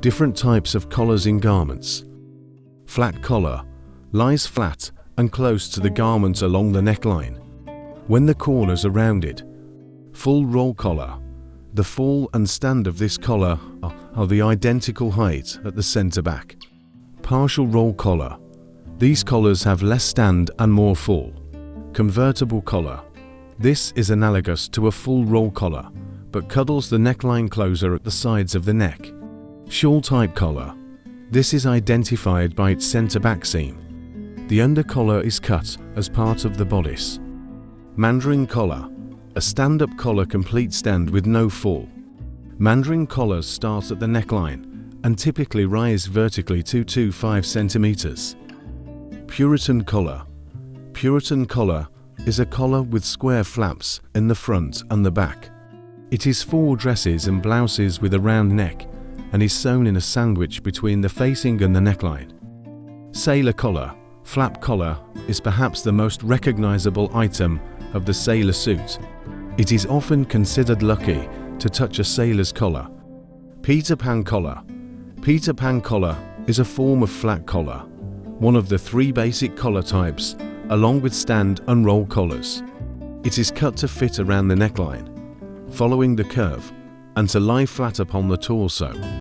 Different types of collars in garments. Flat collar lies flat and close to the garment along the neckline, when the corners are rounded. Full roll collar. The fall and stand of this collar are the identical height at the center back. Partial roll collar. These collars have less stand and more fall. Convertible collar. This is analogous to a full roll collar, but cuddles the neckline closer at the sides of the neck. Shawl-type collar. This is identified by its center back seam. The under collar is cut as part of the bodice. Mandarin collar. A stand-up collar complete stand with no fall. Mandarin collars start at the neckline and typically rise vertically to 5 centimeters. Puritan collar. Puritan collar is a collar with square flaps in the front and the back. It is for dresses and blouses with a round neck and is sewn in a sandwich between the facing and the neckline. Sailor collar. Flap collar is perhaps the most recognizable item of the sailor suit. It is often considered lucky to touch a sailor's collar. Peter Pan collar. Peter Pan collar is a form of flat collar, one of the 3 basic collar types, along with stand and roll collars. It is cut to fit around the neckline, following the curve, and to lie flat upon the torso.